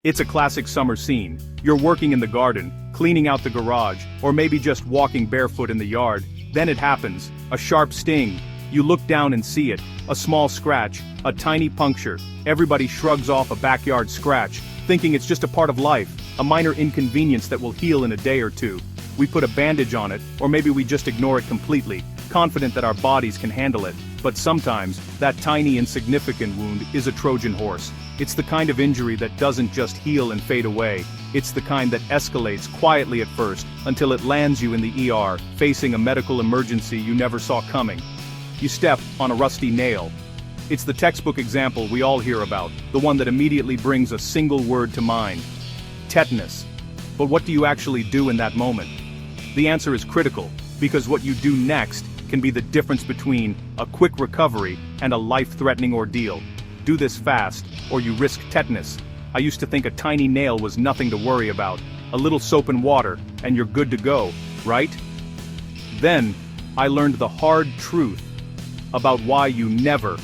It's a classic summer scene. You're working in the garden, cleaning out the garage, or maybe just walking barefoot in the yard. Then it happens, a sharp sting. You look down and see it, a small scratch, a tiny puncture. Everybody shrugs off a backyard scratch, thinking it's just a part of life, a minor inconvenience that will heal in a day or two. We put a bandage on it, or maybe we just ignore it completely, confident that our bodies can handle it. But sometimes, that tiny insignificant wound is a Trojan horse. It's the kind of injury that doesn't just heal and fade away. It's the kind that escalates quietly at first, until it lands you in the ER, facing a medical emergency you never saw coming. You step on a rusty nail. It's the textbook example we all hear about, the one that immediately brings a single word to mind: tetanus. But what do you actually do in that moment? The answer is critical, because what you do next can be the difference between a quick recovery and a life-threatening ordeal. Do this fast, or you risk tetanus. I used to think a tiny nail was nothing to worry about. A little soap and water, and you're good to go, right? Then, I learned the hard truth about why you never,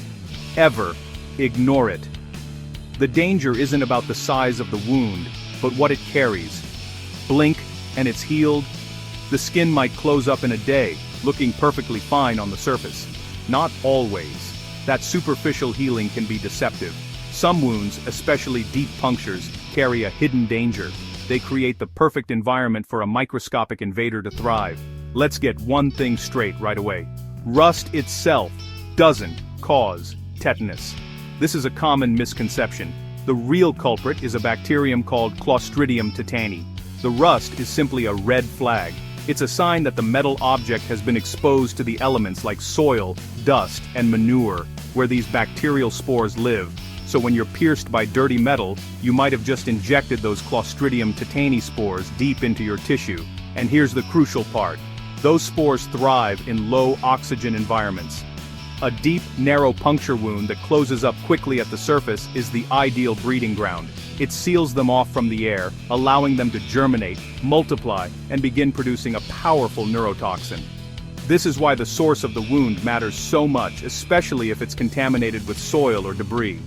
ever ignore it. The danger isn't about the size of the wound, but what it carries. Blink, and it's healed. The skin might close up in a day, looking perfectly fine on the surface. Not always. That superficial healing can be deceptive. Some wounds, especially deep punctures, carry a hidden danger. They create the perfect environment for a microscopic invader to thrive. Let's get one thing straight right away. Rust itself doesn't cause tetanus. This is a common misconception. The real culprit is a bacterium called Clostridium tetani. The rust is simply a red flag. It's a sign that the metal object has been exposed to the elements like soil, dust, and manure, where these bacterial spores live. So when you're pierced by dirty metal, you might have just injected those Clostridium tetani spores deep into your tissue. And here's the crucial part. Those spores thrive in low oxygen environments. A deep, narrow puncture wound that closes up quickly at the surface is the ideal breeding ground. It seals them off from the air, allowing them to germinate, multiply, and begin producing a powerful neurotoxin. This is why the source of the wound matters so much, especially if it's contaminated with soil or debris.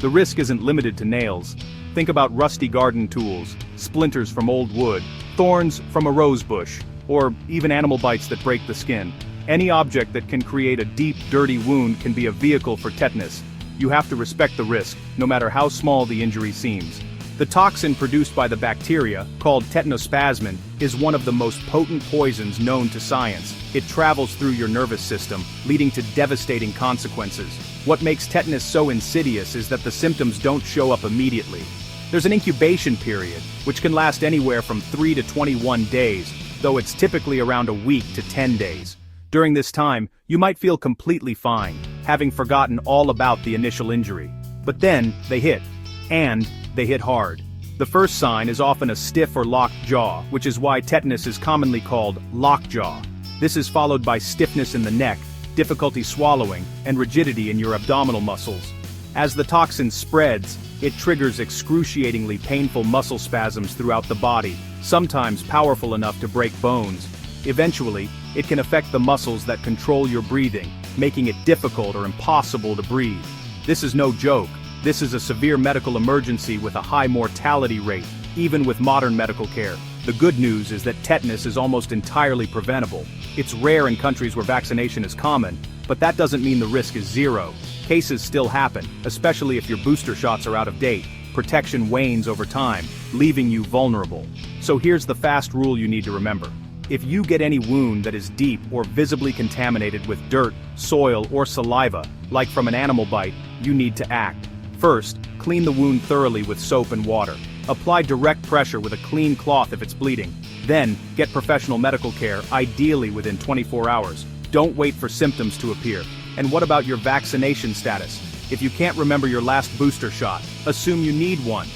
The risk isn't limited to nails. Think about rusty garden tools, splinters from old wood, thorns from a rose bush, or even animal bites that break the skin. Any object that can create a deep, dirty wound can be a vehicle for tetanus. You have to respect the risk, no matter how small the injury seems. The toxin produced by the bacteria, called tetanusvaccine, is one of the most potent poisons known to science. It travels through your nervous system, leading to devastating consequences. What makes tetanus so insidious is that the symptoms don't show up immediately. There's an incubation period, which can last anywhere from 3 to 21 days, though it's typically around a week to 10 days. During this time, you might feel completely fine, having forgotten all about the initial injury. But then, they hit. And they hit hard. The first sign is often a stiff or locked jaw, which is why tetanus is commonly called lockjaw. This is followed by stiffness in the neck, difficulty swallowing, and rigidity in your abdominal muscles. As the toxin spreads, it triggers excruciatingly painful muscle spasms throughout the body, sometimes powerful enough to break bones. Eventually, it can affect the muscles that control your breathing, making it difficult or impossible to breathe. This is no joke. This is a severe medical emergency with a high mortality rate, even with modern medical care. The good news is that tetanus is almost entirely preventable. It's rare in countries where vaccination is common, but that doesn't mean the risk is zero. Cases still happen, especially if your booster shots are out of date. Protection wanes over time, leaving you vulnerable. So here's the fast rule you need to remember. If you get any wound that is deep or visibly contaminated with dirt, soil, or saliva, like from an animal bite, you need to act. First, clean the wound thoroughly with soap and water. Apply direct pressure with a clean cloth if it's bleeding. Then, get professional medical care, ideally within 24 hours. Don't wait for symptoms to appear. And what about your vaccination status? If you can't remember your last booster shot, assume you need one.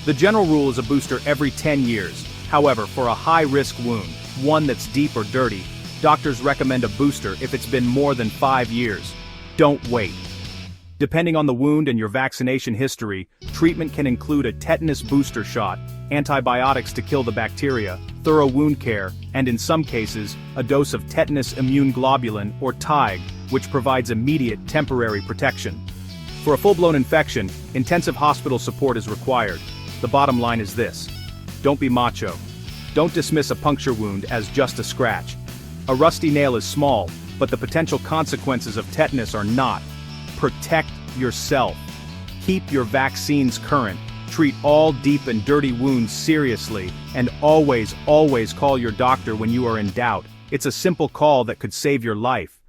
The general rule is a booster every 10 years. However, for a high-risk wound, one that's deep or dirty, doctors recommend a booster if it's been more than 5 years. Don't wait. Depending on the wound and your vaccination history, treatment can include a tetanus booster shot, antibiotics to kill the bacteria, thorough wound care, and in some cases, a dose of tetanus immune globulin or TIG, which provides immediate temporary protection. For a full-blown infection, intensive hospital support is required. The bottom line is this. Don't be macho. Don't dismiss a puncture wound as just a scratch. A rusty nail is small, but the potential consequences of tetanus are not. Protect yourself. Keep your vaccines current. Treat all deep and dirty wounds seriously, and always call your doctor when you are in doubt. It's a simple call that could save your life.